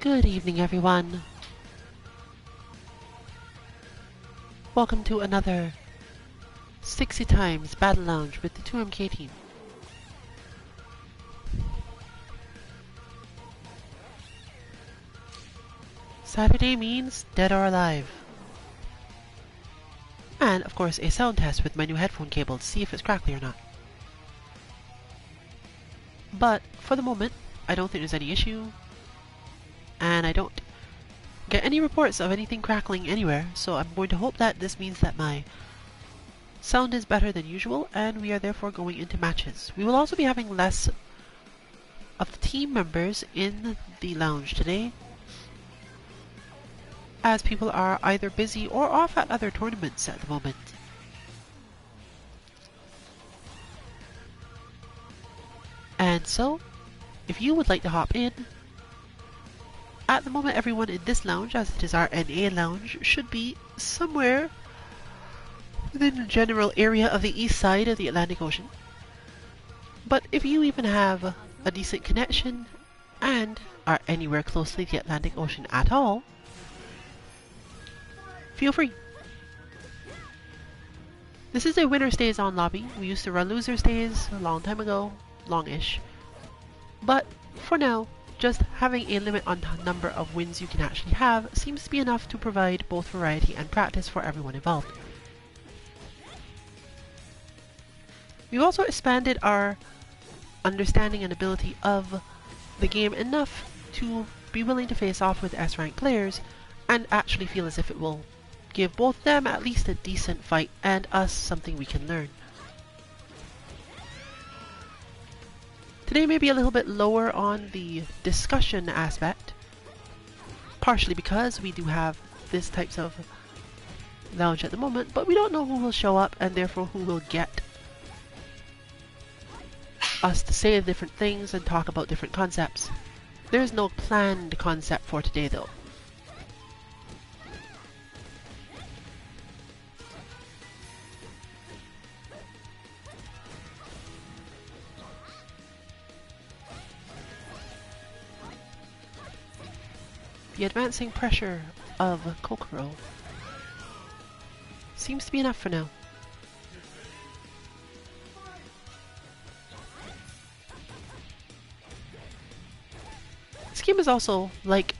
Good evening, everyone. Welcome to another SixyTimes Battle Lounge with the 2MK team. Saturday means dead or alive. And, of course, a sound test with my new headphone cable to see if it's crackly or not. But, for the moment, I don't think there's any issue. And I don't get any reports of anything crackling anywhere, so I'm going to hope that this means that my sound is better than usual, and we are therefore going into matches. We will also be having less of the team members in the lounge today, as people are either busy or off at other tournaments at the moment. And so, if you would like to hop in, at the moment everyone in this lounge, as it is our NA lounge, should be somewhere within the general area of the east side of the Atlantic Ocean. But if you even have a decent connection and are anywhere close to the Atlantic Ocean at all, feel free. This is a winner stays on lobby. We used to run loser stays a long time ago, longish. But for now, just having a limit on the number of wins you can actually have seems to be enough to provide both variety and practice for everyone involved. We've also expanded our understanding and ability of the game enough to be willing to face off with S-rank players and actually feel as if it will give both them at least a decent fight and us something we can learn. Today may be a little bit lower on the discussion aspect, partially because we do have this types of lounge at the moment, but we don't know who will show up and therefore who will get us to say different things and talk about different concepts. There is no planned concept for today though. The advancing pressure of Kokoro seems to be enough for now. This game is also, like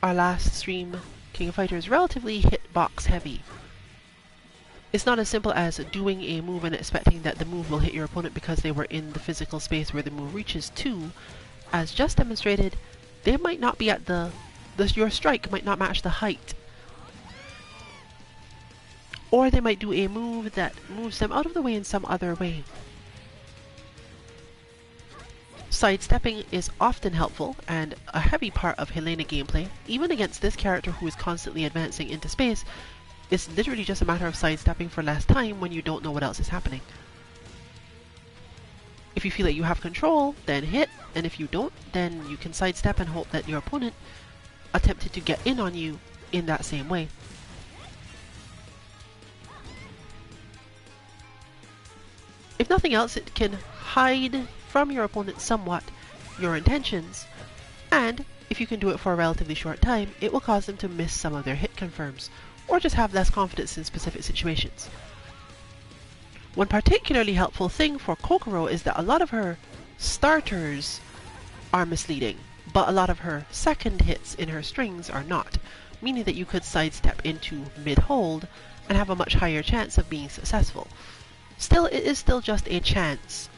our last stream, King of Fighters, relatively hitbox heavy. It's not as simple as doing a move and expecting that the move will hit your opponent because they were in the physical space where the move reaches to. As just demonstrated, they might not be at your strike might not match the height. Or they might do a move that moves them out of the way in some other way. Sidestepping is often helpful and a heavy part of Helena gameplay. Even against this character who is constantly advancing into space, it's literally just a matter of sidestepping for less time when you don't know what else is happening. If you feel that you have control, then hit, and if you don't, then you can sidestep and hope that your opponent attempted to get in on you in that same way. If nothing else, it can hide from your opponent somewhat your intentions, and if you can do it for a relatively short time, it will cause them to miss some of their hit confirms, or just have less confidence in specific situations. One particularly helpful thing for Kokoro is that a lot of her starters are misleading, but a lot of her second hits in her strings are not, meaning that you could sidestep into mid-hold and have a much higher chance of being successful. Still, it is still just a chance.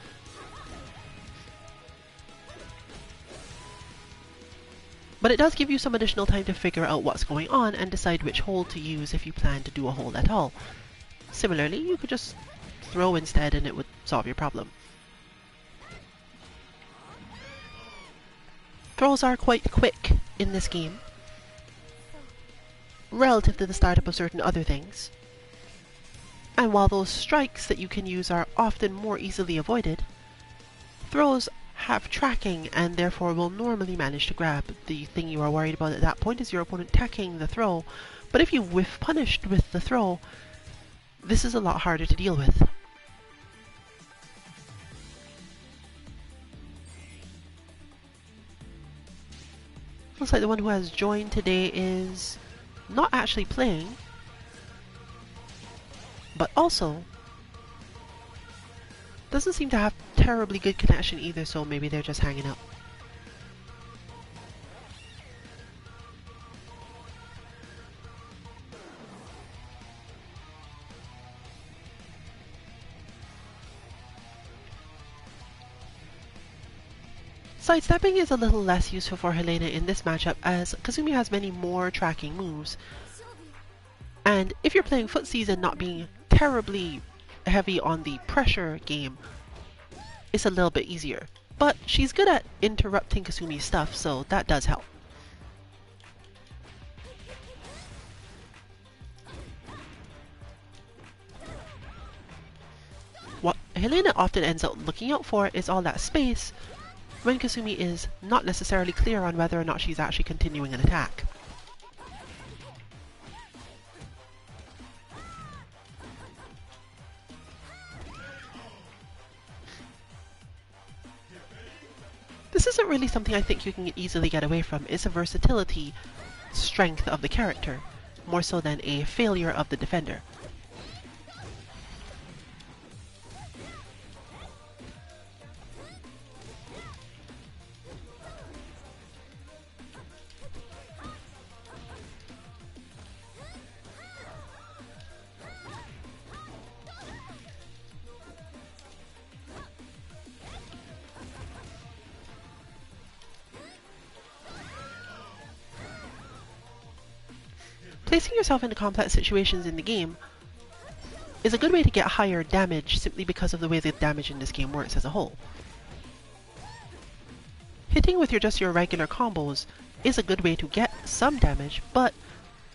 But it does give you some additional time to figure out what's going on and decide which hold to use if you plan to do a hold at all. Similarly, you could just throw instead and it would solve your problem. Throws are quite quick in this game, relative to the startup of certain other things. And while those strikes that you can use are often more easily avoided, throws have tracking and therefore will normally manage to grab. The thing you are worried about at that point is your opponent tacking the throw, but if you whiff punished with the throw, this is a lot harder to deal with. looks like the one who has joined today is not actually playing, but also doesn't seem to have terribly good connection either, so maybe they're just hanging out. Sidestepping is a little less useful for Helena in this matchup, as Kasumi has many more tracking moves. And if you're playing footsies and not being terribly heavy on the pressure game, it's a little bit easier. But she's good at interrupting Kasumi's stuff, so that does help. What Helena often ends up looking out for is all that space when Kasumi is not necessarily clear on whether or not she's actually continuing an attack. This isn't really something I think you can easily get away from. It's a versatility strength of the character, more so than a failure of the defender. Placing yourself into complex situations in the game is a good way to get higher damage simply because of the way the damage in this game works as a whole. Hitting with just your regular combos is a good way to get some damage, but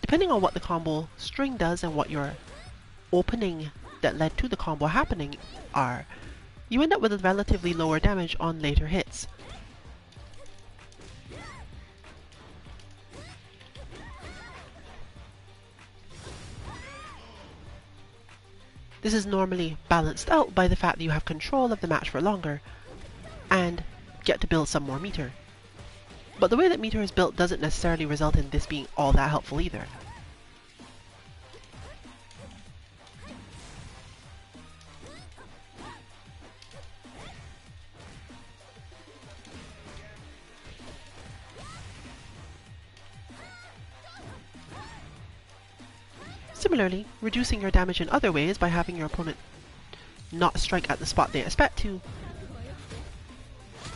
depending on what the combo string does and what your opening that led to the combo happening are, you end up with a relatively lower damage on later hits. This is normally balanced out by the fact that you have control of the match for longer and get to build some more meter. But the way that meter is built doesn't necessarily result in this being all that helpful either. Similarly, reducing your damage in other ways by having your opponent not strike at the spot they expect to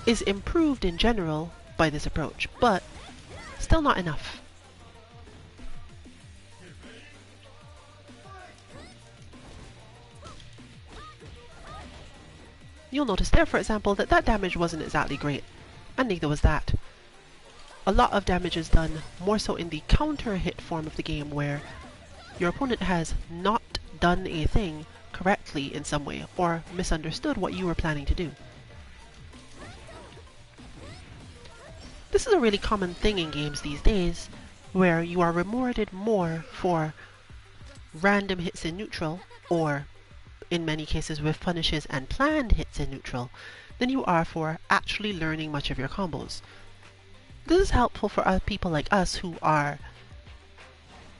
is improved in general by this approach, but still not enough. You'll notice there, for example, that damage wasn't exactly great, and neither was that. A lot of damage is done more so in the counter hit form of the game, where your opponent has not done a thing correctly in some way, or misunderstood what you were planning to do. This is a really common thing in games these days, where you are rewarded more for random hits in neutral, or in many cases with punishes and planned hits in neutral, than you are for actually learning much of your combos. This is helpful for people like us who are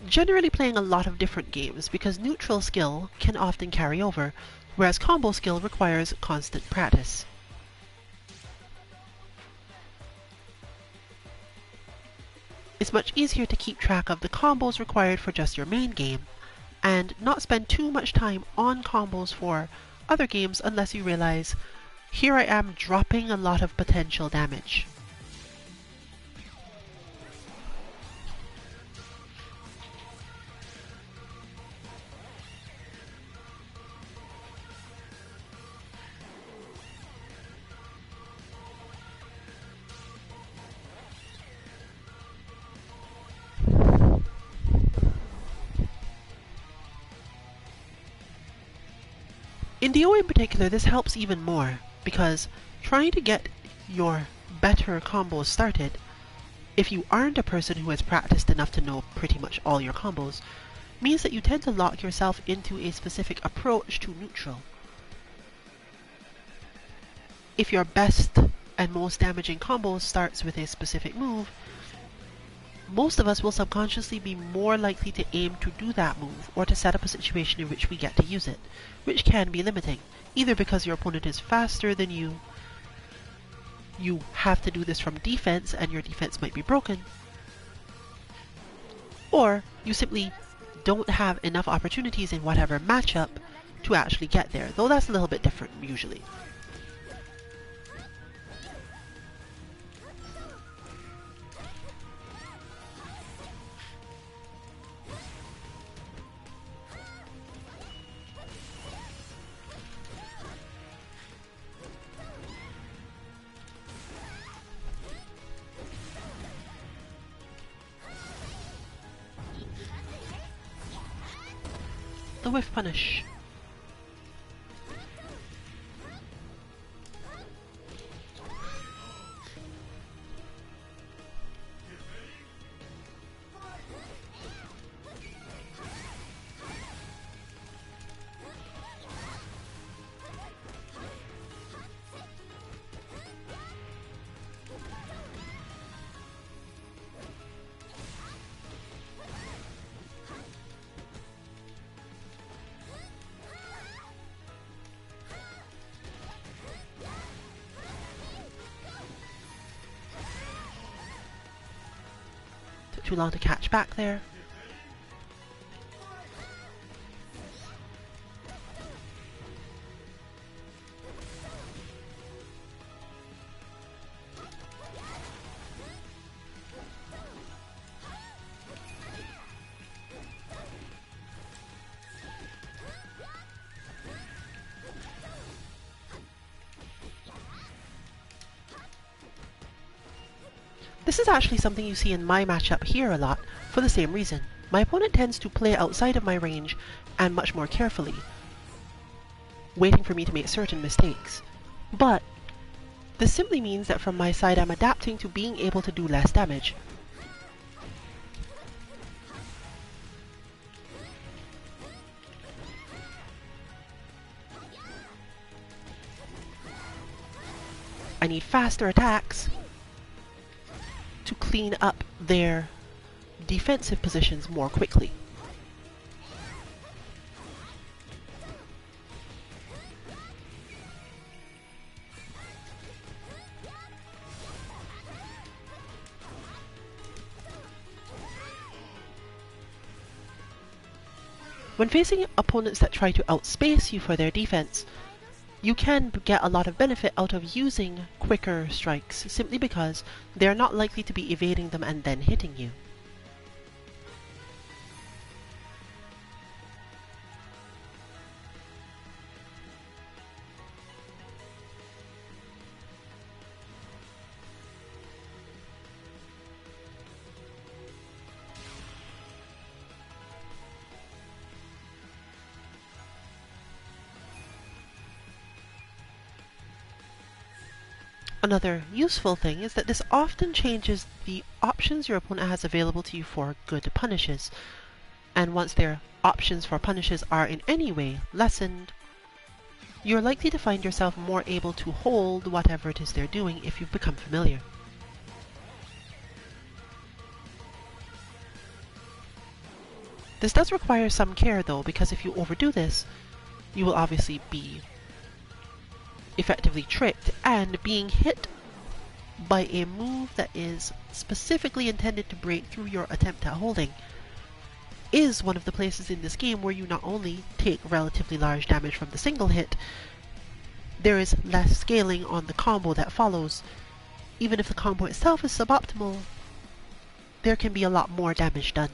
generally playing a lot of different games, because neutral skill can often carry over, whereas combo skill requires constant practice. It's much easier to keep track of the combos required for just your main game, and not spend too much time on combos for other games unless you realize, here I am dropping a lot of potential damage. In DO in particular, this helps even more, because trying to get your better combos started, if you aren't a person who has practiced enough to know pretty much all your combos, means that you tend to lock yourself into a specific approach to neutral. If your best and most damaging combo starts with a specific move, most of us will subconsciously be more likely to aim to do that move or to set up a situation in which we get to use it, which can be limiting, either because your opponent is faster than you have to do this from defense and your defense might be broken, or you simply don't have enough opportunities in whatever matchup to actually get there, though that's a little bit different usually. The whiff punish. Too long to catch back there. This is actually something you see in my matchup here a lot, for the same reason. My opponent tends to play outside of my range and much more carefully, waiting for me to make certain mistakes. But this simply means that from my side I'm adapting to being able to do less damage. I need faster attacks to clean up their defensive positions more quickly. When facing opponents that try to outspace you for their defense, you can get a lot of benefit out of using quicker strikes simply because they're not likely to be evading them and then hitting you. Another useful thing is that this often changes the options your opponent has available to you for good punishes, and once their options for punishes are in any way lessened, you're likely to find yourself more able to hold whatever it is they're doing if you've become familiar. This does require some care though, because if you overdo this, you will obviously be effectively tricked, and being hit by a move that is specifically intended to break through your attempt at holding is one of the places in this game where you not only take relatively large damage from the single hit, there is less scaling on the combo that follows. Even if the combo itself is suboptimal, there can be a lot more damage done.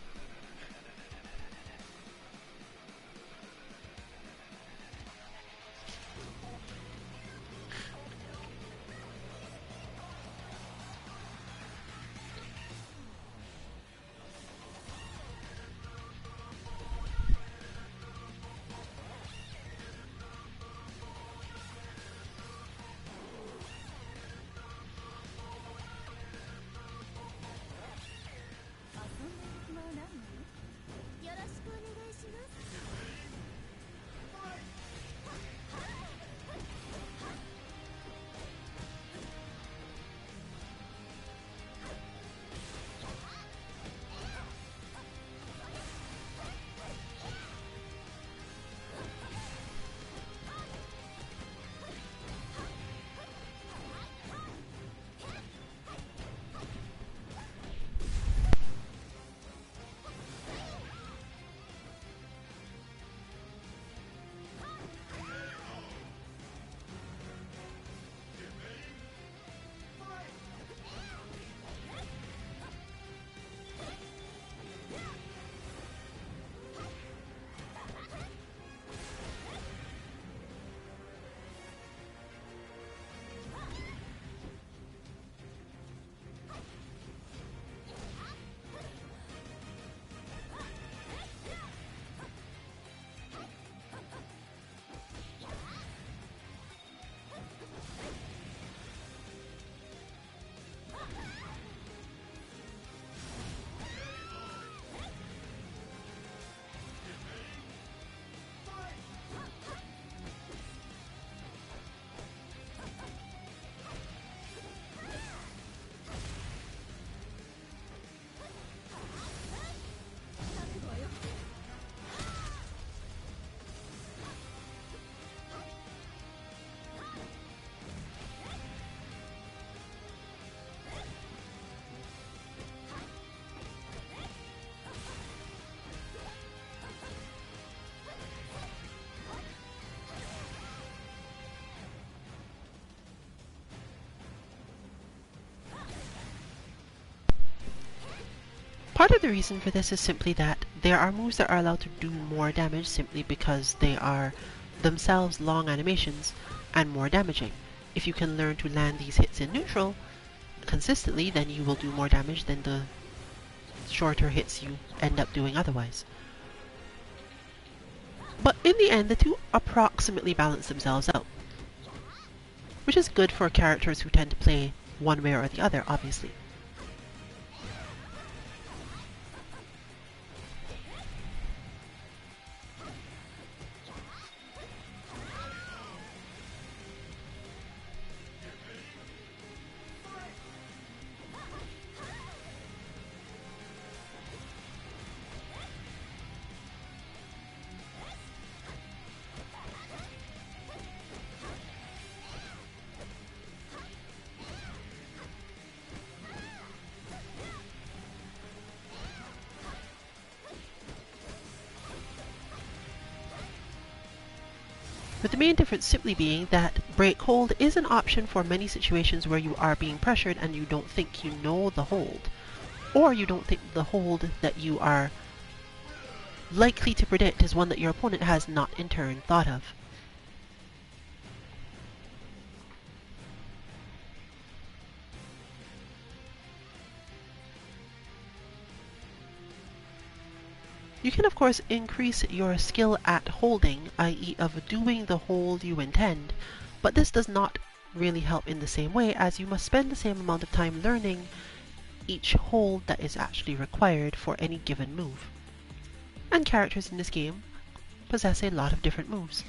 Part of the reason for this is simply that there are moves that are allowed to do more damage simply because they are themselves long animations and more damaging. If you can learn to land these hits in neutral consistently, then you will do more damage than the shorter hits you end up doing otherwise. But in the end, the two approximately balance themselves out, which is good for characters who tend to play one way or the other, obviously. With the main difference simply being that break hold is an option for many situations where you are being pressured and you don't think you know the hold, or you don't think the hold that you are likely to predict is one that your opponent has not in turn thought of. You can of course increase your skill at holding, i.e. of doing the hold you intend, but this does not really help in the same way, as you must spend the same amount of time learning each hold that is actually required for any given move. And characters in this game possess a lot of different moves.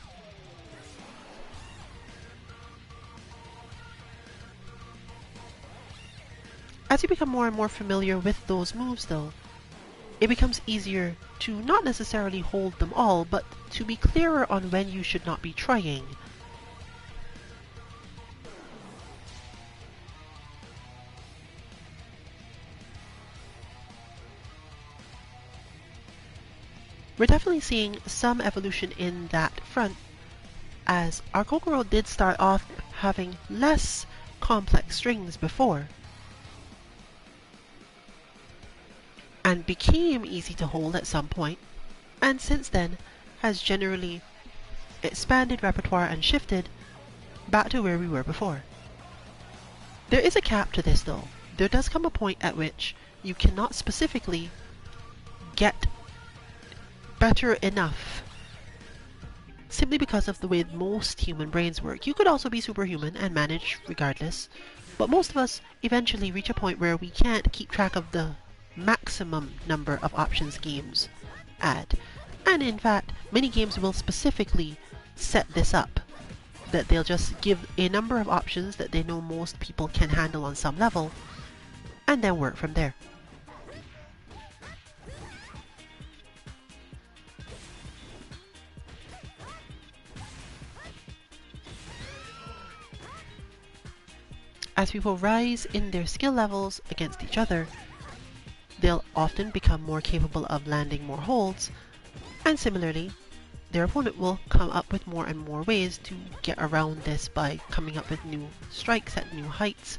As you become more and more familiar with those moves though, it becomes easier to not necessarily hold them all, but to be clearer on when you should not be trying. We're definitely seeing some evolution in that front, as our Kokoro did start off having less complex strings before, and became easy to hold at some point, and since then has generally expanded repertoire and shifted back to where we were before. There is a cap to this though. There does come a point at which you cannot specifically get better enough simply because of the way most human brains work. You could also be superhuman and manage regardless, but most of us eventually reach a point where we can't keep track of the maximum number of options games add. And in fact, many games will specifically set this up, that they'll just give a number of options that they know most people can handle on some level, and then work from there. As people rise in their skill levels against each other, they'll often become more capable of landing more holds, and similarly, their opponent will come up with more and more ways to get around this by coming up with new strikes at new heights,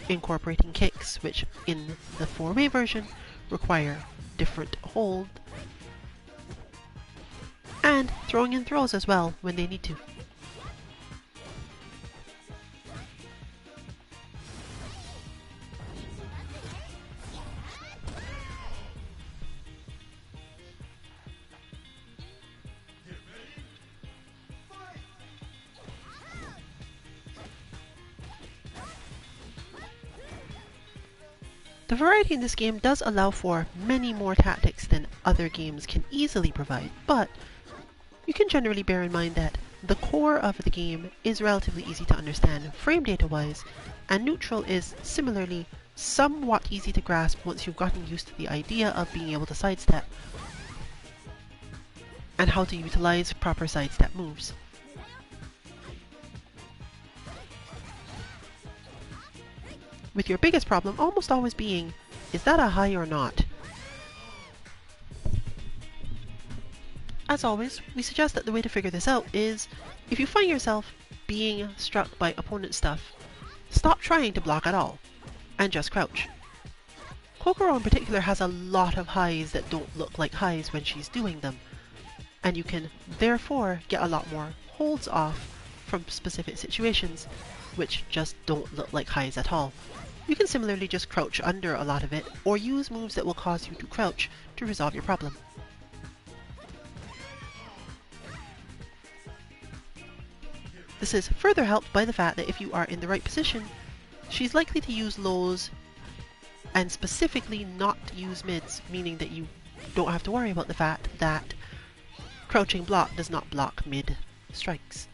incorporating kicks, which in the 4-way version require different hold, and throwing in throws as well when they need to. The variety in this game does allow for many more tactics than other games can easily provide, but you can generally bear in mind that the core of the game is relatively easy to understand frame data wise, and neutral is similarly somewhat easy to grasp once you've gotten used to the idea of being able to sidestep and how to utilize proper sidestep moves. With your biggest problem almost always being, is that a high or not? As always, we suggest that the way to figure this out is, if you find yourself being struck by opponent stuff, stop trying to block at all, and just crouch. Kokoro in particular has a lot of highs that don't look like highs when she's doing them, and you can therefore get a lot more holds off from specific situations which just don't look like highs at all. You can similarly just crouch under a lot of it, or use moves that will cause you to crouch to resolve your problem. This is further helped by the fact that if you are in the right position, she's likely to use lows and specifically not use mids, meaning that you don't have to worry about the fact that crouching block does not block mid strikes.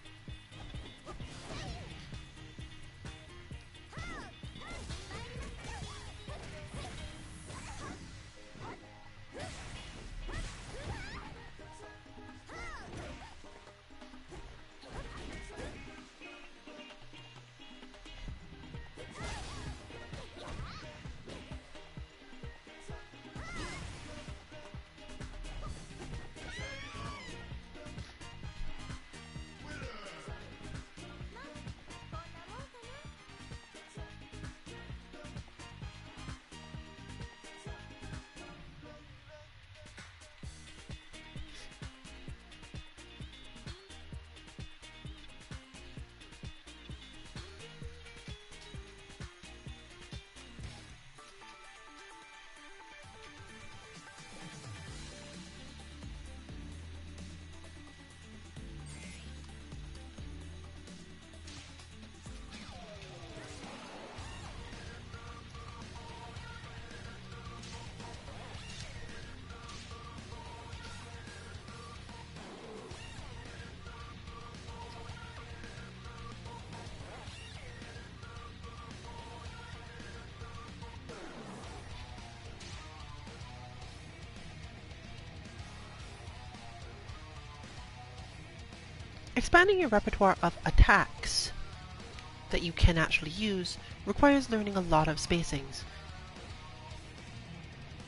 Expanding your repertoire of attacks that you can actually use requires learning a lot of spacings,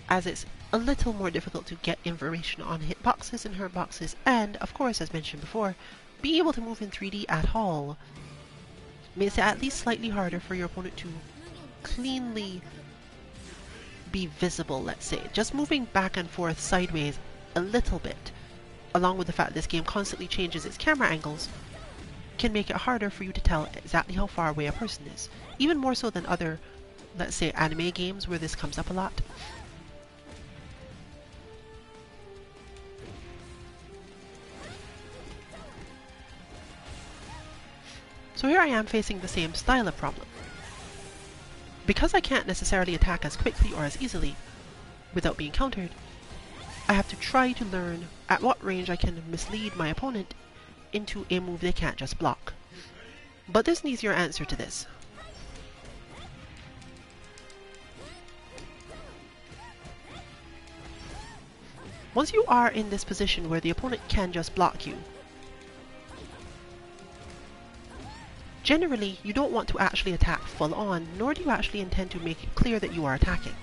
as it's a little more difficult to get information on hitboxes and hurtboxes, and of course, as mentioned before, being able to move in 3D at all makes it at least slightly harder for your opponent to cleanly be visible, let's say. Just moving back and forth sideways a little bit, along with the fact that this game constantly changes its camera angles, can make it harder for you to tell exactly how far away a person is. Even more so than other, let's say, anime games where this comes up a lot. So here I am facing the same style of problem. Because I can't necessarily attack as quickly or as easily without being countered, I have to try to learn at what range I can mislead my opponent into a move they can't just block. But there's an easier answer to this. Once you are in this position where the opponent can just block you, generally you don't want to actually attack full on, nor do you actually intend to make it clear that you are attacking.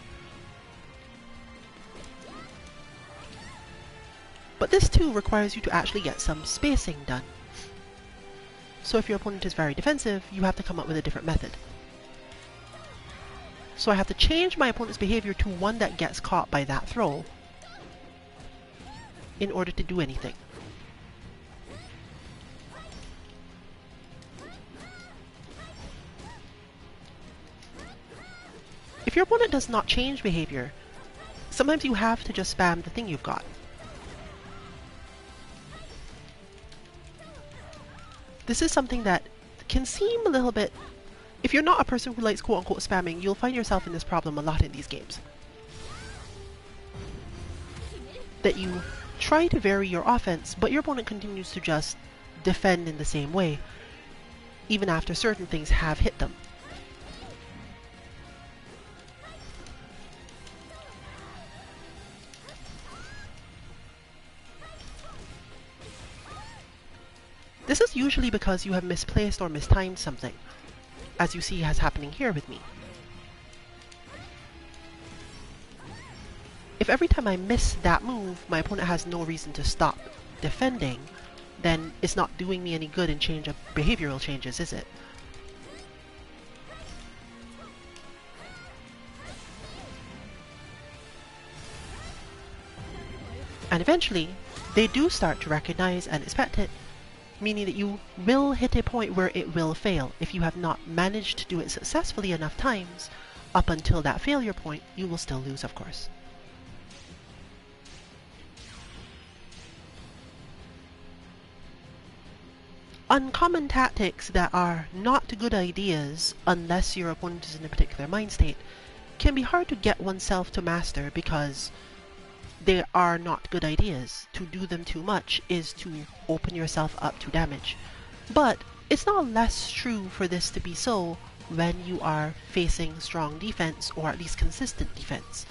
But this too requires you to actually get some spacing done. So if your opponent is very defensive, you have to come up with a different method. So I have to change my opponent's behavior to one that gets caught by that throw in order to do anything. If your opponent does not change behavior, sometimes you have to just spam the thing you've got. This is something that can seem a little bit... If you're not a person who likes quote-unquote spamming, you'll find yourself in this problem a lot in these games. That you try to vary your offense, but your opponent continues to just defend in the same way, even after certain things have hit them. This is usually because you have misplaced or mistimed something, as you see has happening here with me. If every time I miss that move, my opponent has no reason to stop defending, then it's not doing me any good in change of behavioral changes, is it? And eventually, they do start to recognize and expect it, meaning that you will hit a point where it will fail. If you have not managed to do it successfully enough times, up until that failure point, you will still lose, of course. Uncommon tactics that are not good ideas unless your opponent is in a particular mind state can be hard to get oneself to master because they are not good ideas. To do them too much is to open yourself up to damage. But it's not less true for this to be so when you are facing strong defense, or at least consistent defense.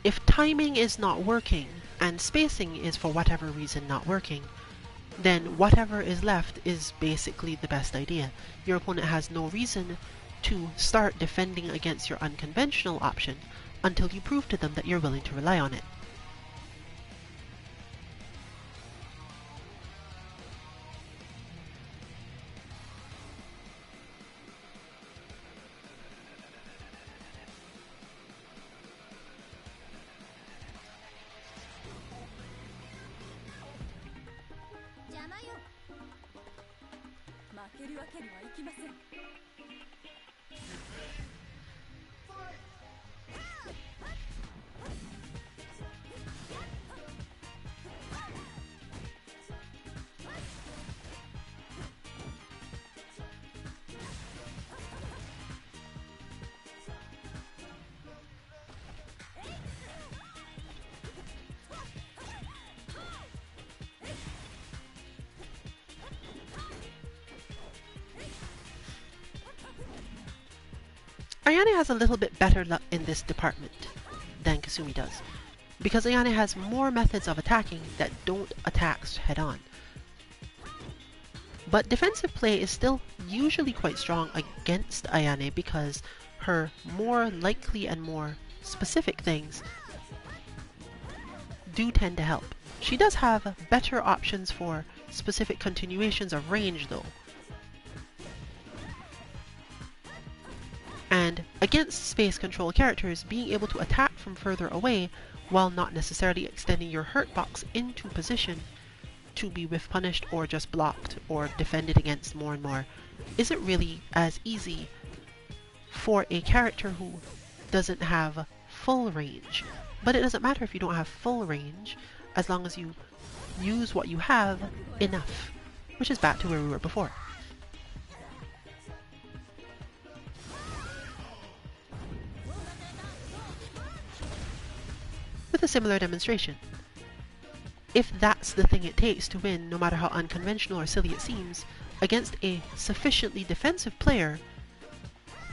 If timing is not working, and spacing is for whatever reason not working, then whatever is left is basically the best idea. Your opponent has no reason to start defending against your unconventional option until you prove to them that you're willing to rely on it. Ayane has a little bit better luck in this department than Kasumi does, because Ayane has more methods of attacking that don't attack head-on. But defensive play is still usually quite strong against Ayane because her more likely and more specific things do tend to help. She does have better options for specific continuations of range though. And against space control characters, being able to attack from further away while not necessarily extending your hurt box into position to be whiff punished or just blocked or defended against more and more isn't really as easy for a character who doesn't have full range. But it doesn't matter if you don't have full range as long as you use what you have enough, which is back to where we were before. With a similar demonstration. If that's the thing it takes to win, no matter how unconventional or silly it seems, against a sufficiently defensive player,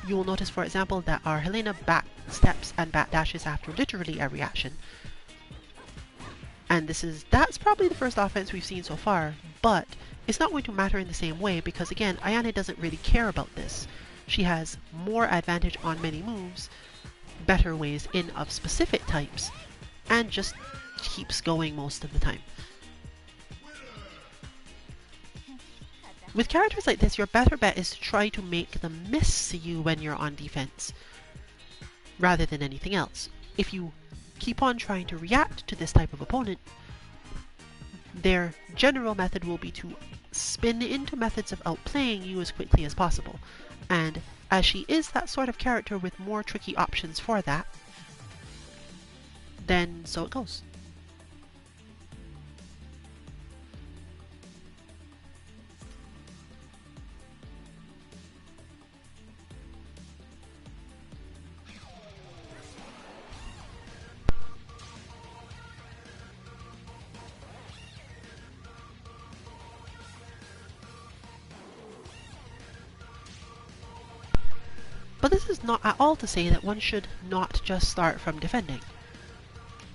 you will notice, for example, that our Helena back steps and back dashes after literally every action. And that's probably the first offense we've seen so far, but it's not going to matter in the same way because, again, Ayane doesn't really care about this. She has more advantage on many moves, better ways in of specific types, and just keeps going most of the time. With characters like this, your better bet is to try to make them miss you when you're on defense, rather than anything else. If you keep on trying to react to this type of opponent, their general method will be to spin into methods of outplaying you as quickly as possible. And as she is that sort of character with more tricky options for that, then so it goes. But this is not at all to say that one should not just start from defending.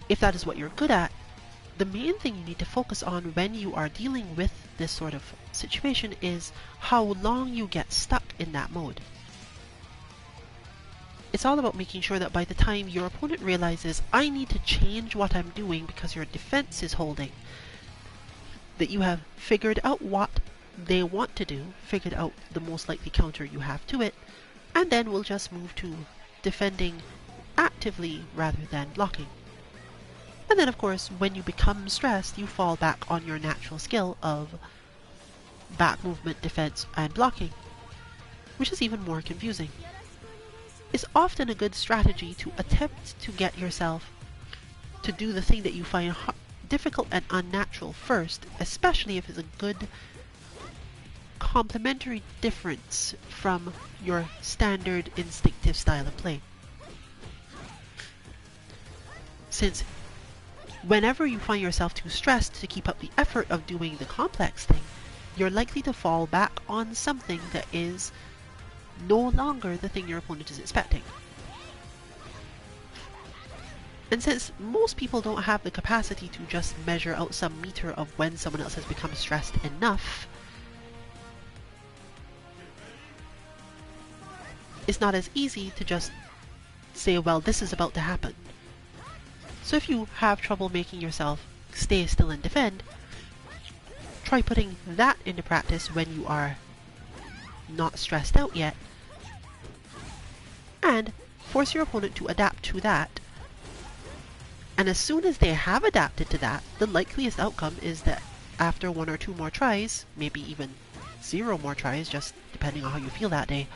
If that is what you're good at, the main thing you need to focus on when you are dealing with this sort of situation is how long you get stuck in that mode. It's all about making sure that by the time your opponent realizes, I need to change what I'm doing because your defense is holding, that you have figured out what they want to do, figured out the most likely counter you have to it, and then we'll just move to defending actively rather than blocking. And then of course, when you become stressed, you fall back on your natural skill of back movement, defense, and blocking, which is even more confusing. It's often a good strategy to attempt to get yourself to do the thing that you find difficult and unnatural first, especially if it's a good complementary difference from your standard instinctive style of play. Since whenever you find yourself too stressed to keep up the effort of doing the complex thing, you're likely to fall back on something that is no longer the thing your opponent is expecting. And since most people don't have the capacity to just measure out some meter of when someone else has become stressed enough, it's not as easy to just say, well, this is about to happen. So if you have trouble making yourself stay still and defend, try putting that into practice when you are not stressed out yet, and force your opponent to adapt to that. And as soon as they have adapted to that, the likeliest outcome is that after 1 or 2 more tries, maybe even 0 more tries, just depending on how you feel that day,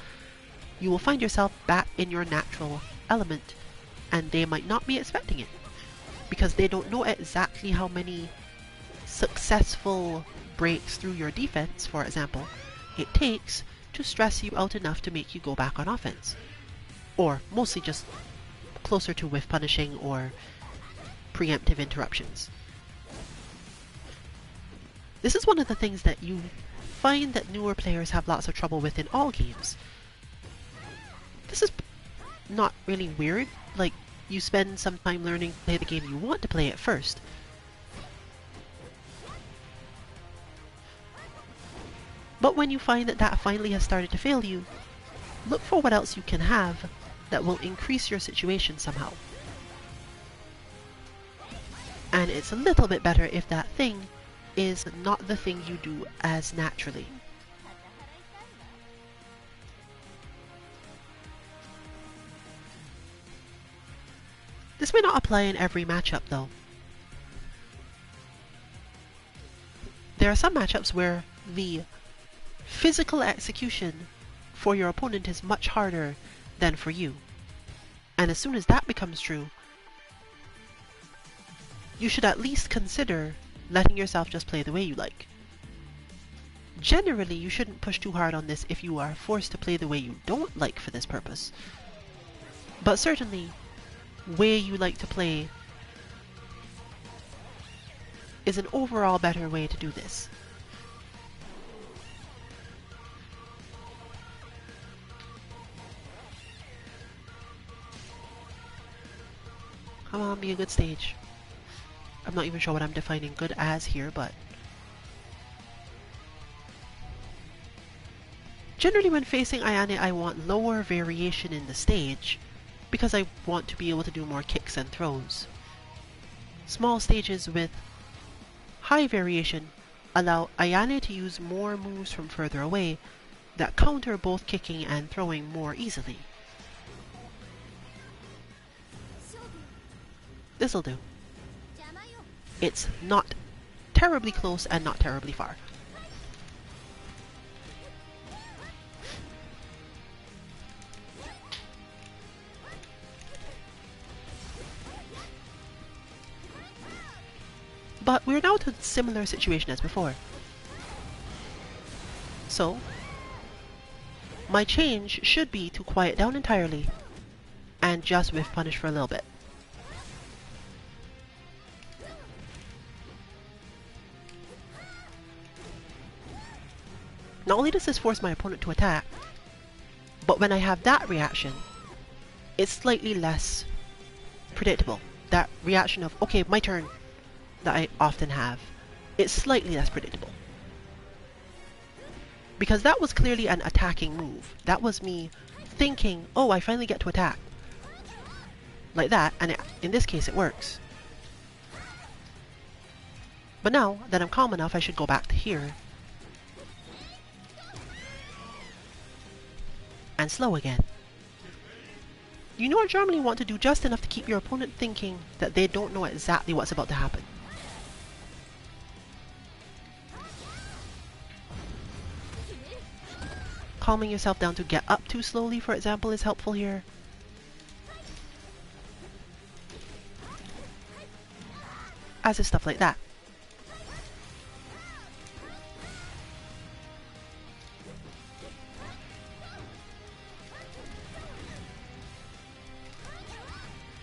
you will find yourself back in your natural element, and they might not be expecting it, because they don't know exactly how many successful breaks through your defense, for example, it takes to stress you out enough to make you go back on offense. Or mostly just closer to whiff punishing or preemptive interruptions. This is one of the things that you find that newer players have lots of trouble with in all games. This is not really weird, like you spend some time learning to play the game you want to play at first. But when you find that that finally has started to fail you, look for what else you can have that will increase your situation somehow. And it's a little bit better if that thing is not the thing you do as naturally. This may not apply in every matchup though. There are some matchups where the physical execution for your opponent is much harder than for you. And as soon as that becomes true, you should at least consider letting yourself just play the way you like. Generally, you shouldn't push too hard on this if you are forced to play the way you don't like for this purpose. But certainly, way you like to play is an overall better way to do this. Come on, be a good stage. I'm not even sure what I'm defining good as here, but generally when facing Ayane, I want lower variation in the stage because I want to be able to do more kicks and throws. Small stages with high variation allow Ayane to use more moves from further away that counter both kicking and throwing more easily. This'll do. It's not terribly close and not terribly far. But we're now to a similar situation as before. So, my change should be to quiet down entirely and just whiff punish for a little bit. Not only does this force my opponent to attack, but when I have that reaction, it's slightly less predictable. That reaction of, okay, my turn, that I often have, it's slightly less predictable. Because that was clearly an attacking move. That was me thinking, oh, I finally get to attack. Like that, and in this case it works. But now that I'm calm enough, I should go back to here. And slow again. you normally want to do just enough to keep your opponent thinking that they don't know exactly what's about to happen. Calming yourself down to get up too slowly, for example, is helpful here. As is stuff like that.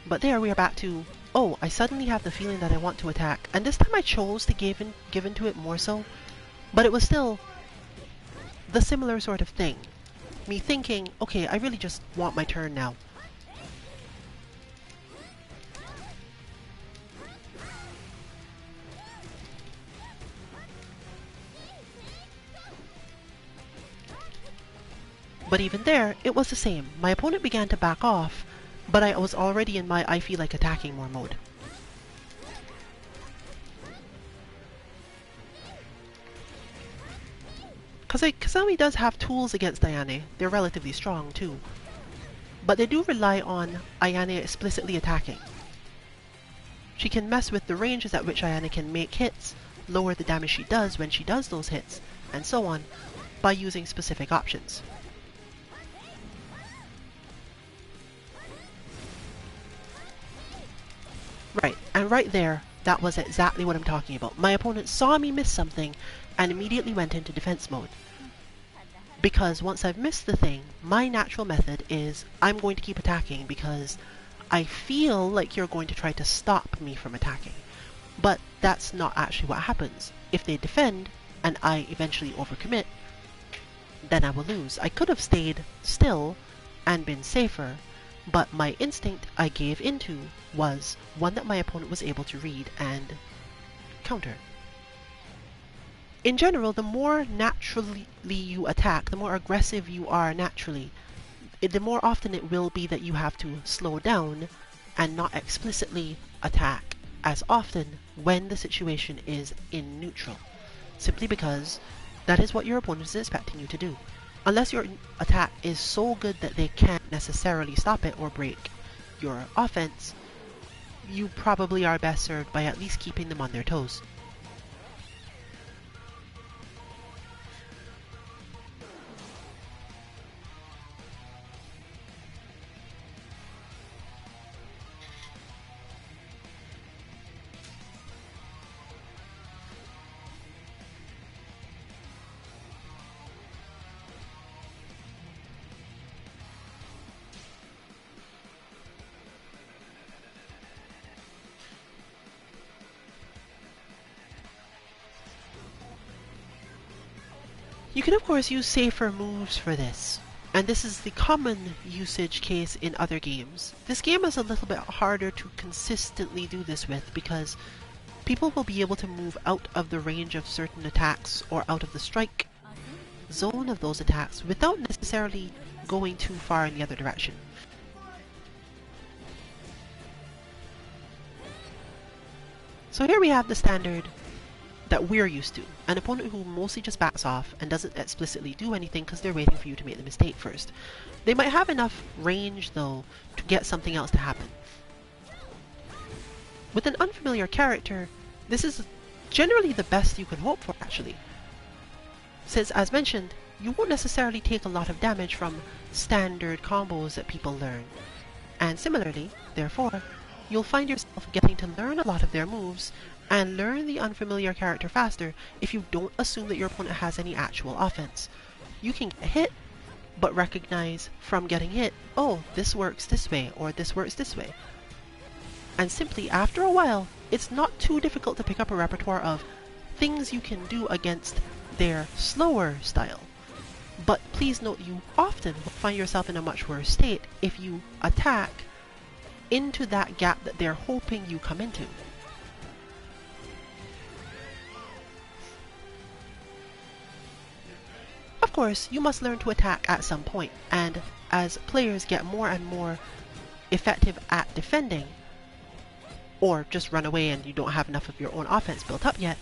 But there we are back to, oh, I suddenly have the feeling that I want to attack. And this time I chose to give in to it more so. But it was still the similar sort of thing. Me thinking, okay, I really just want my turn now. But even there, it was the same. My opponent began to back off, but I was already in my I feel like attacking more mode. Kazami does have tools against Ayane. They're relatively strong too. But they do rely on Ayane explicitly attacking. She can mess with the ranges at which Ayane can make hits, lower the damage she does when she does those hits, and so on, by using specific options. Right, and right there, that was exactly what I'm talking about. My opponent saw me miss something and immediately went into defense mode. Because once I've missed the thing, my natural method is I'm going to keep attacking because I feel like you're going to try to stop me from attacking. But that's not actually what happens. If they defend and I eventually overcommit, then I will lose. I could have stayed still and been safer, but my instinct I gave into was one that my opponent was able to read and counter. In general, the more naturally you attack, the more aggressive you are naturally, the more often it will be that you have to slow down and not explicitly attack as often when the situation is in neutral. Simply because that is what your opponent is expecting you to do. Unless your attack is so good that they can't necessarily stop it or break your offense, you probably are best served by at least keeping them on their toes. You can of course use safer moves for this, and this is the common usage case in other games. This game is a little bit harder to consistently do this with because people will be able to move out of the range of certain attacks or out of the strike zone of those attacks without necessarily going too far in the other direction. So here we have the standard that we're used to. An opponent who mostly just backs off and doesn't explicitly do anything because they're waiting for you to make the mistake first. They might have enough range though to get something else to happen. With an unfamiliar character, this is generally the best you can hope for actually. Since as mentioned, you won't necessarily take a lot of damage from standard combos that people learn. And similarly, therefore, you'll find yourself getting to learn a lot of their moves and learn the unfamiliar character faster if you don't assume that your opponent has any actual offense. You can get hit, but recognize from getting hit, oh, this works this way, or this works this way. And simply after a while, it's not too difficult to pick up a repertoire of things you can do against their slower style. But please note you often will find yourself in a much worse state if you attack into that gap that they're hoping you come into. Of course, you must learn to attack at some point, and as players get more and more effective at defending, or just run away and you don't have enough of your own offense built up yet,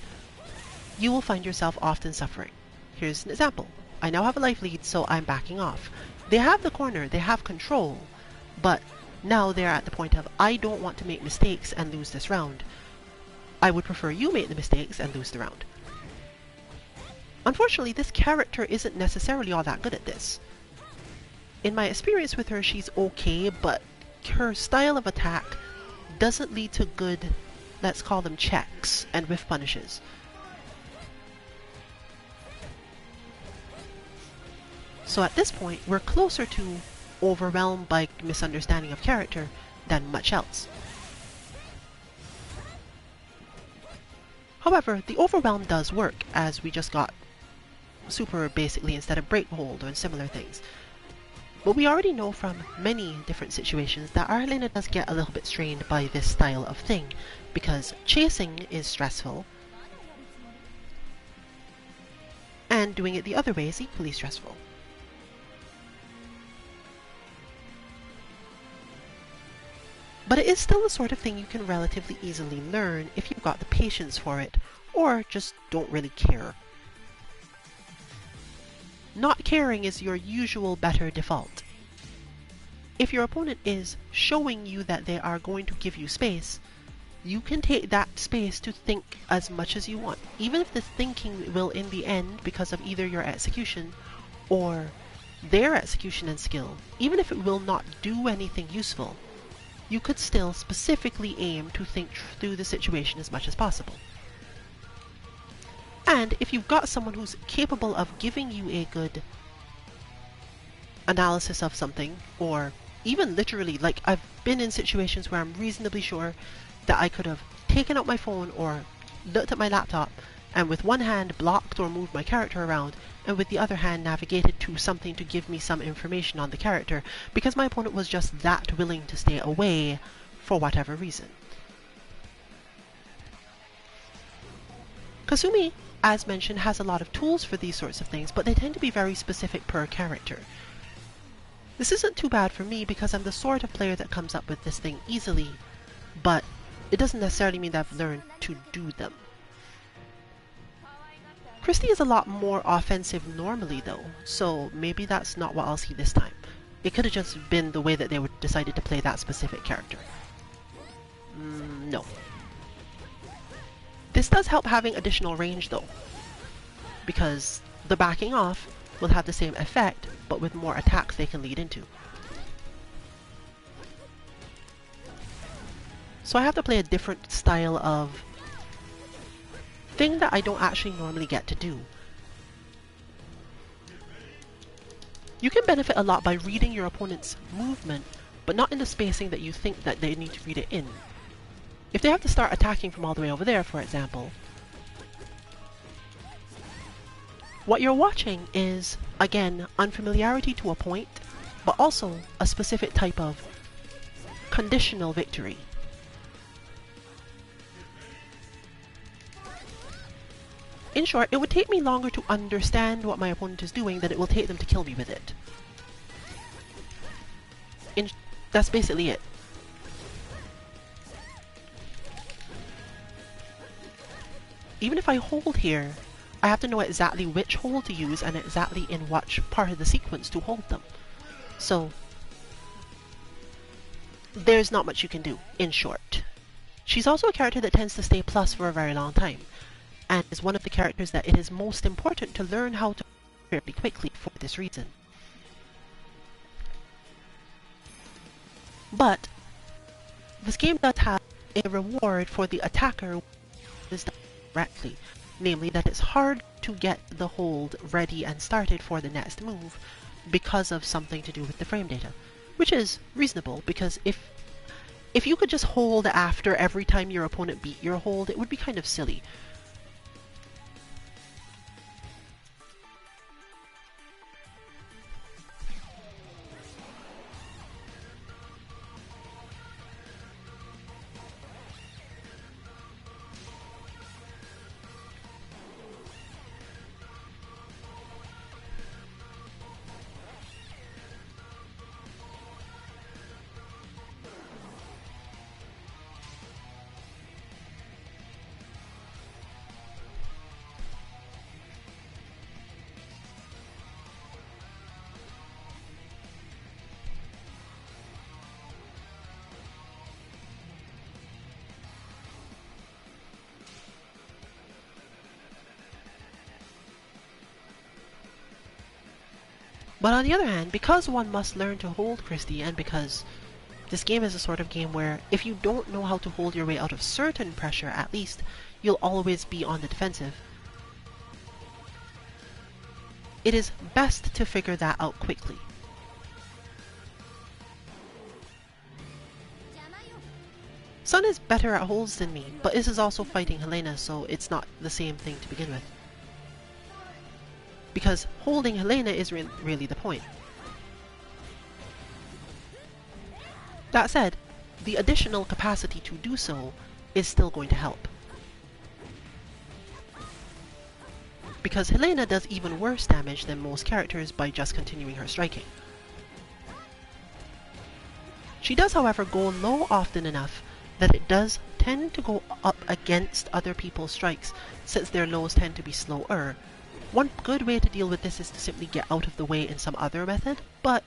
you will find yourself often suffering. Here's an example. I now have a life lead, so I'm backing off. They have the corner, they have control, but Now they're at the point of, I don't want to make mistakes and lose this round. I would prefer you make the mistakes and lose the round. Unfortunately, this character isn't necessarily all that good at this. In my experience with her, she's okay, but her style of attack doesn't lead to good, let's call them checks and whiff punishes. So at this point, we're closer to overwhelmed by misunderstanding of character than much else. However, the overwhelm does work, as we just got super basically instead of break hold or similar things. But we already know from many different situations that Arlena does get a little bit strained by this style of thing, because chasing is stressful, and doing it the other way is equally stressful. But it is still the sort of thing you can relatively easily learn if you've got the patience for it, or just don't really care. Not caring is your usual better default. If your opponent is showing you that they are going to give you space, you can take that space to think as much as you want. Even if the thinking will in the end, because of either your execution or their execution and skill, even if it will not do anything useful, you could still specifically aim to think through the situation as much as possible. And if you've got someone who's capable of giving you a good analysis of something, or even literally, like I've been in situations where I'm reasonably sure that I could have taken out my phone or looked at my laptop and with one hand blocked or moved my character around, and with the other hand navigated to something to give me some information on the character, because my opponent was just that willing to stay away for whatever reason. Kasumi, as mentioned, has a lot of tools for these sorts of things, but they tend to be very specific per character. This isn't too bad for me because I'm the sort of player that comes up with this thing easily, but it doesn't necessarily mean that I've learned to do them. Christy is a lot more offensive normally though, so maybe that's not what I'll see this time. It could have just been the way that they decided to play that specific character. No. This does help having additional range though, because the backing off will have the same effect, but with more attacks they can lead into. So I have to play a different style of thing that I don't actually normally get to do. You can benefit a lot by reading your opponent's movement, but not in the spacing that you think that they need to read it in. If they have to start attacking from all the way over there, for example, what you're watching is, again, unfamiliarity to a point, but also a specific type of conditional victory. In short, it would take me longer to understand what my opponent is doing than it will take them to kill me with it. That's basically it. Even if I hold here, I have to know exactly which hold to use and exactly in what part of the sequence to hold them. So, there's not much you can do, in short. She's also a character that tends to stay plus for a very long time, and is one of the characters that it is most important to learn how to fairly quickly for this reason. But this game does have a reward for the attacker is done correctly, namely that it's hard to get the hold ready and started for the next move because of something to do with the frame data, which is reasonable, because if you could just hold after every time your opponent beat your hold, it would be kind of silly. But on the other hand, because one must learn to hold Christie, and because this game is a sort of game where if you don't know how to hold your way out of certain pressure, at least, you'll always be on the defensive. It is best to figure that out quickly. Sun is better at holds than me, but this is also fighting Helena, so it's not the same thing to begin with. Because holding Helena is really the point. That said, the additional capacity to do so is still going to help. Because Helena does even worse damage than most characters by just continuing her striking. She does, however, go low often enough that it does tend to go up against other people's strikes, since their lows tend to be slower. One good way to deal with this is to simply get out of the way in some other method, but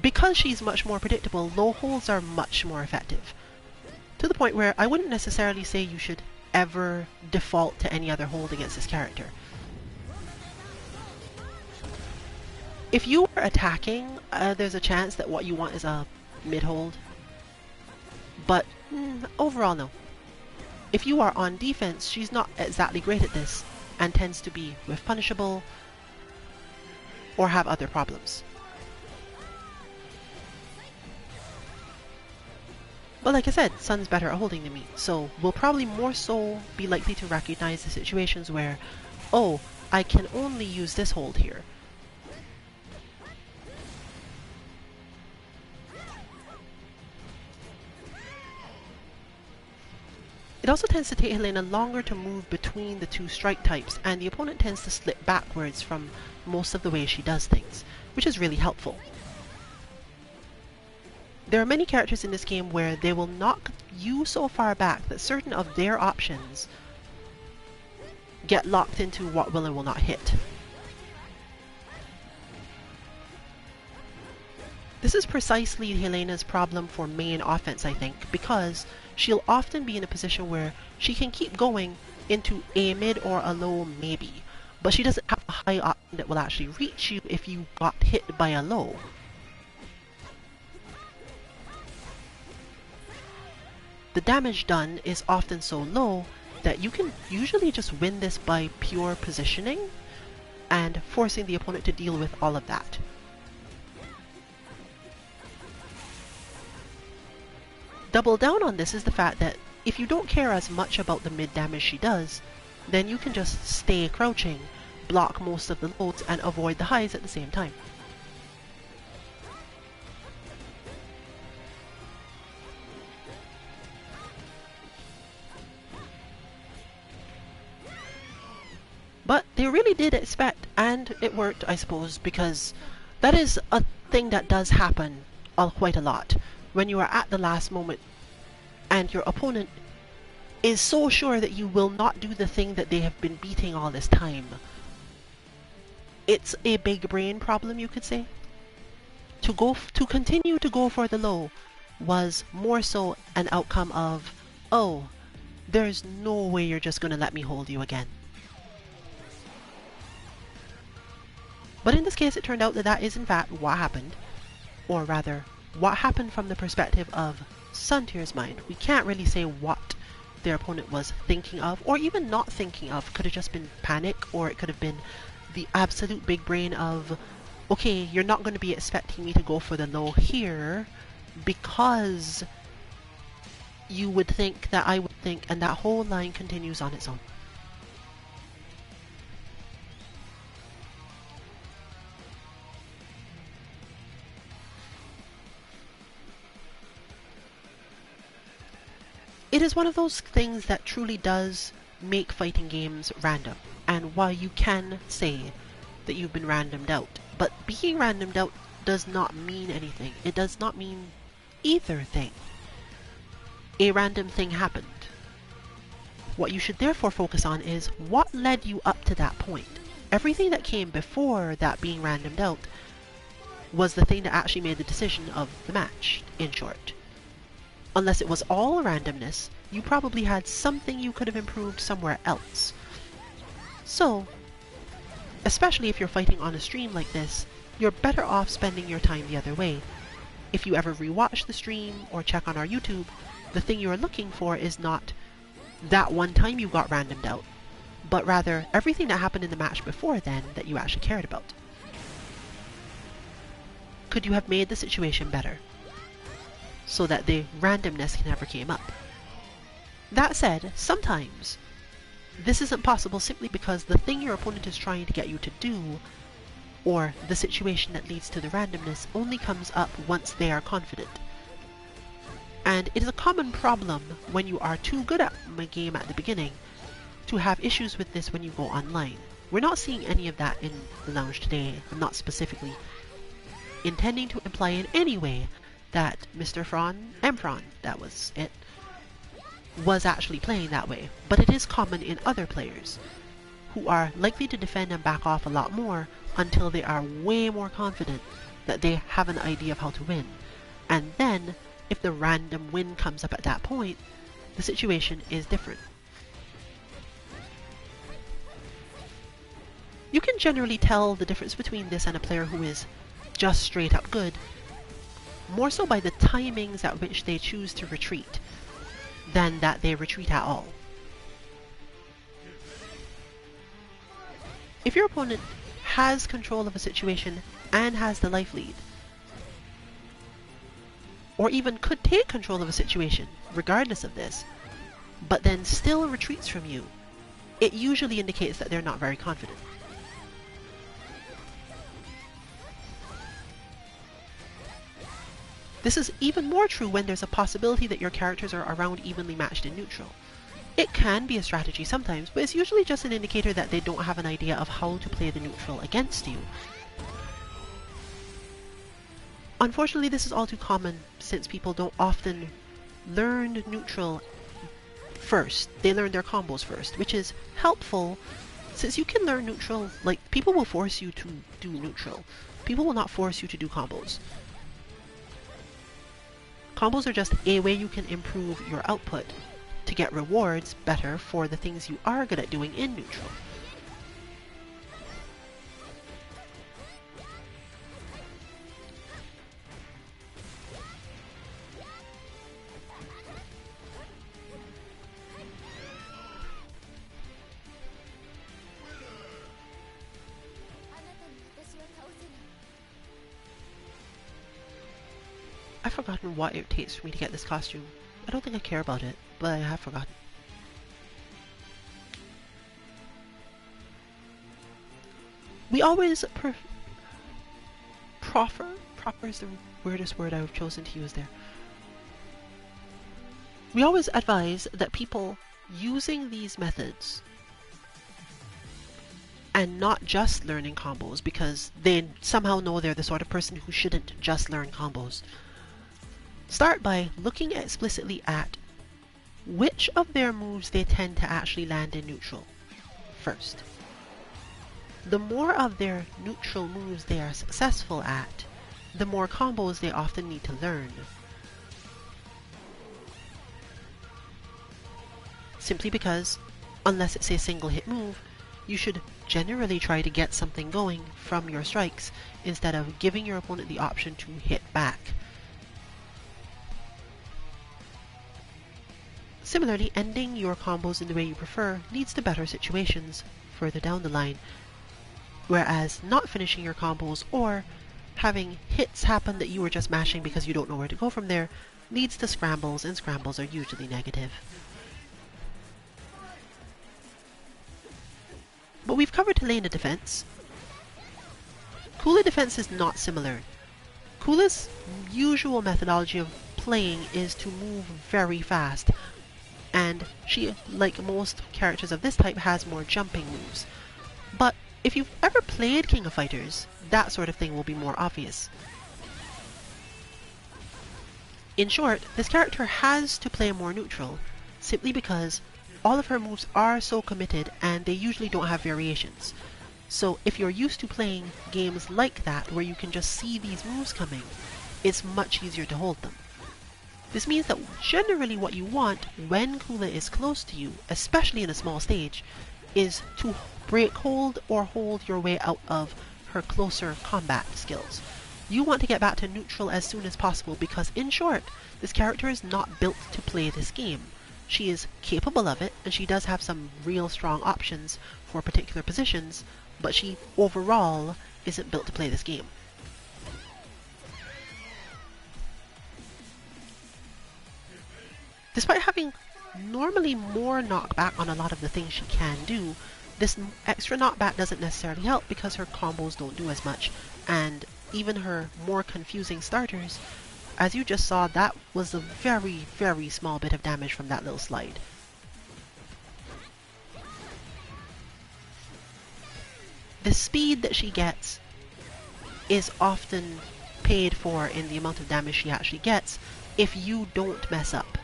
because she's much more predictable, low holds are much more effective. To the point where I wouldn't necessarily say you should ever default to any other hold against this character. If you are attacking, there's a chance that what you want is a mid-hold. But overall, no. If you are on defense, she's not exactly great at this, and tends to be whiff punishable or have other problems. But like I said, Sun's better at holding than me, so we'll probably more so be likely to recognize the situations where, oh, I can only use this hold here. It also tends to take Helena longer to move between the two strike types, and the opponent tends to slip backwards from most of the way she does things, which is really helpful. There are many characters in this game where they will knock you so far back that certain of their options get locked into what will and will not hit. This is precisely Helena's problem for main offense, I think, because she'll often be in a position where she can keep going into a mid or a low maybe, but she doesn't have a high option that will actually reach you if you got hit by a low. The damage done is often so low that you can usually just win this by pure positioning and forcing the opponent to deal with all of that. Double down on this is the fact that if you don't care as much about the mid damage she does, then you can just stay crouching, block most of the lows, and avoid the highs at the same time. But they really did expect, and it worked, I suppose, because that is a thing that does happen quite a lot. When you are at the last moment and your opponent is so sure that you will not do the thing that they have been beating all this time. It's a big brain problem, you could say. To continue to go for the low was more so an outcome of, oh, there's no way you're just going to let me hold you again. But in this case, it turned out that that is in fact what happened, or rather, what happened from the perspective of Suntier's mind. We can't really say what their opponent was thinking of, or even not thinking of. Could have just been panic, or it could have been the absolute big brain of, okay, you're not going to be expecting me to go for the low here, because you would think that I would think, and that whole line continues on its own. It is one of those things that truly does make fighting games random, and while you can say that you've been randomed out, but being randomed out does not mean anything. It does not mean either thing. A random thing happened. What you should therefore focus on is what led you up to that point. Everything that came before that being randomed out was the thing that actually made the decision of the match, in short. Unless it was all randomness, you probably had something you could have improved somewhere else. So, Especially if you're fighting on a stream like this, you're better off spending your time the other way. If you ever rewatch the stream or check on our YouTube, the thing you're looking for is not that one time you got randomed out, but rather everything that happened in the match before then that you actually cared about. Could you have made the situation better so that the randomness never came up? That said, sometimes this isn't possible simply because the thing your opponent is trying to get you to do, or the situation that leads to the randomness, only comes up once they are confident. And it is a common problem when you are too good at a game at the beginning to have issues with this when you go online. We're not seeing any of that in the lounge today. I'm not specifically intending to imply in any way that Mr. Fron, that was it, was actually playing that way. But it is common in other players who are likely to defend and back off a lot more until they are way more confident that they have an idea of how to win. And then, if the random win comes up at that point, the situation is different. You can generally tell the difference between this and a player who is just straight up good, more so by the timings at which they choose to retreat, than that they retreat at all. If your opponent has control of a situation and has the life lead, or even could take control of a situation regardless of this, but then still retreats from you, it usually indicates that they're not very confident. This is even more true when there's a possibility that your characters are around evenly matched in neutral. It can be a strategy sometimes, but it's usually just an indicator that they don't have an idea of how to play the neutral against you. Unfortunately, this is all too common since people don't often learn neutral first. They learn their combos first, which is helpful since you can learn neutral. Like, people will force you to do neutral. People will not force you to do combos. Combos are just a way you can improve your output to get rewards better for the things you are good at doing in neutral. I've forgotten what it takes for me to get this costume. I don't think I care about it, but I have forgotten. We always proper is the weirdest word I've chosen to use there. We always advise that people using these methods and not just learning combos because they somehow know they're the sort of person who shouldn't just learn combos. Start by looking explicitly at which of their moves they tend to actually land in neutral first. The more of their neutral moves they are successful at, the more combos they often need to learn. Simply because, unless it's a single hit move, you should generally try to get something going from your strikes instead of giving your opponent the option to hit back. Similarly, ending your combos in the way you prefer leads to better situations further down the line, whereas not finishing your combos or having hits happen that you were just mashing because you don't know where to go from there leads to scrambles, and scrambles are usually negative. But we've covered Helena defense. Kula defense is not similar. Kula's usual methodology of playing is to move very fast, and she, like most characters of this type, has more jumping moves. But if you've ever played King of Fighters, that sort of thing will be more obvious. In short, this character has to play more neutral, simply because all of her moves are so committed and they usually don't have variations. So if you're used to playing games like that, where you can just see these moves coming, it's much easier to hold them. This means that generally what you want when Kula is close to you, especially in a small stage, is to break hold or hold your way out of her closer combat skills. You want to get back to neutral as soon as possible because, in short, this character is not built to play this game. She is capable of it, and she does have some real strong options for particular positions, but she overall isn't built to play this game. Despite having normally more knockback on a lot of the things she can do, this extra knockback doesn't necessarily help because her combos don't do as much, and even her more confusing starters, as you just saw, that was a very, very small bit of damage from that little slide. The speed that she gets is often paid for in the amount of damage she actually gets if you don't mess up.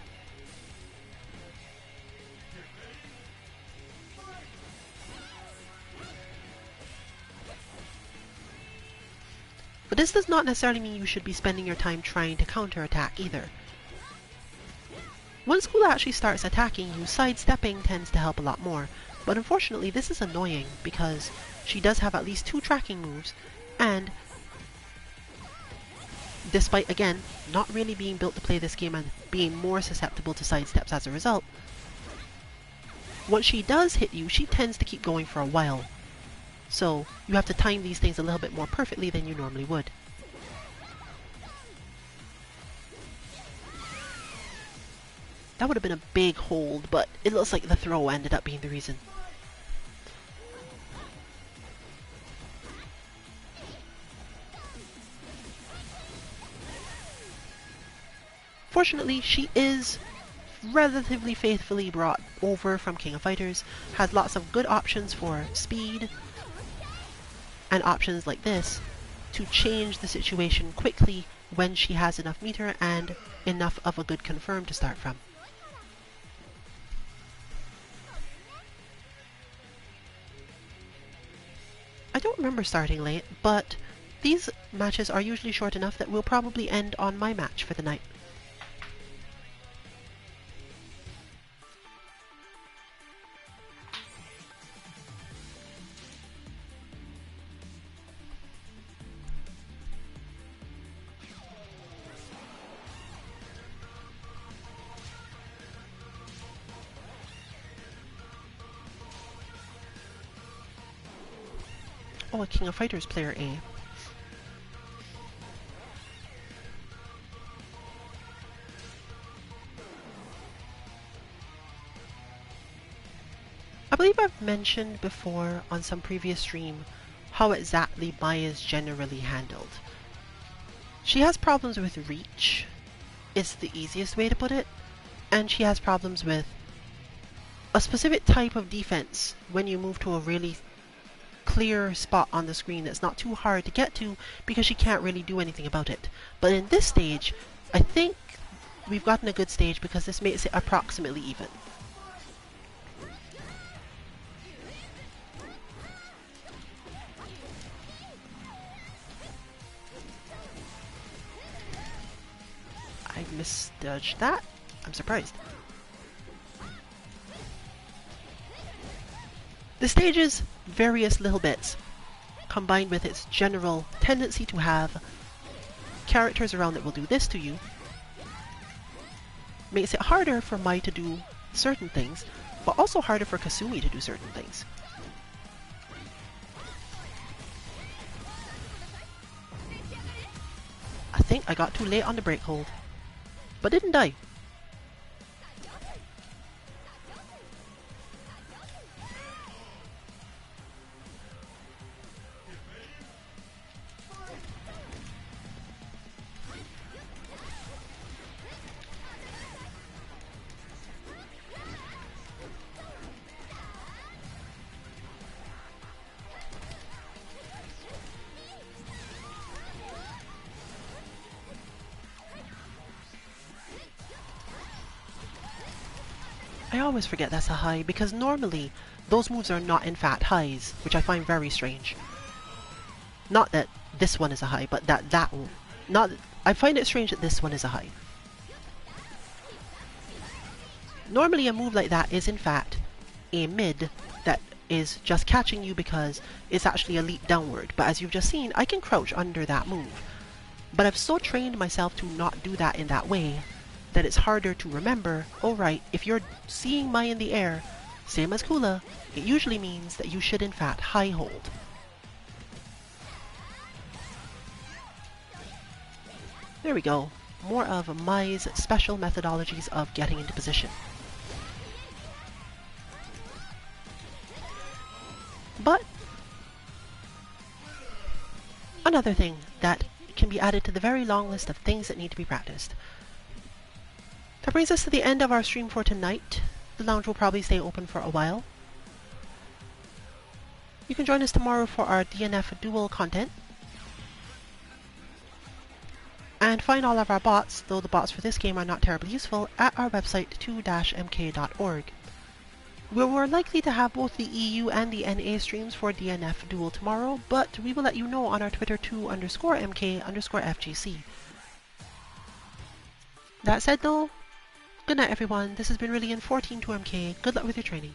But this does not necessarily mean you should be spending your time trying to counterattack either. Once Kula actually starts attacking you, sidestepping tends to help a lot more. But unfortunately, this is annoying because she does have at least 2 tracking moves, and despite, again, not really being built to play this game and being more susceptible to sidesteps as a result, once she does hit you, she tends to keep going for a while. So you have to time these things a little bit more perfectly than you normally would. That would have been a big hold, but it looks like the throw ended up being the reason. Fortunately, she is relatively faithfully brought over from King of Fighters, has lots of good options for speed, and options like this to change the situation quickly when she has enough meter and enough of a good confirm to start from. I don't remember starting late, but these matches are usually short enough that we'll probably end on my match for the night. Oh, a King of Fighters player A. I believe I've mentioned before on some previous stream how exactly Maya is generally handled. She has problems with reach, it's the easiest way to put it, and she has problems with a specific type of defense when you move to a really clear spot on the screen that's not too hard to get to because she can't really do anything about it. But in this stage, I think we've gotten a good stage because this makes it approximately even. I misjudged that. I'm surprised. The stage's various little bits, combined with its general tendency to have characters around that will do this to you, makes it harder for Mai to do certain things, but also harder for Kasumi to do certain things. I think I got too late on the break hold, but didn't die. I always forget that's a high, because normally those moves are not in fact highs, which I find very strange. Not that this one is a high, but that one. I find it strange that this one is a high. Normally a move like that is in fact a mid that is just catching you because it's actually a leap downward. But as you've just seen, I can crouch under that move. But I've so trained myself to not do that in that way that it's harder to remember, oh right, if you're seeing Mai in the air, same as Kula, it usually means that you should in fact high hold. There we go. More of Mai's special methodologies of getting into position. But another thing that can be added to the very long list of things that need to be practiced. That brings us to the end of our stream for tonight. The lounge will probably stay open for a while. You can join us tomorrow for our DNF duel content. And find all of our bots, though the bots for this game are not terribly useful, at our website 2-mk.org. We're likely to have both the EU and the NA streams for DNF duel tomorrow, but we will let you know on our Twitter 2_mk_FGC. That said though, good night everyone, this has been Rillian 14 2MK, good luck with your training.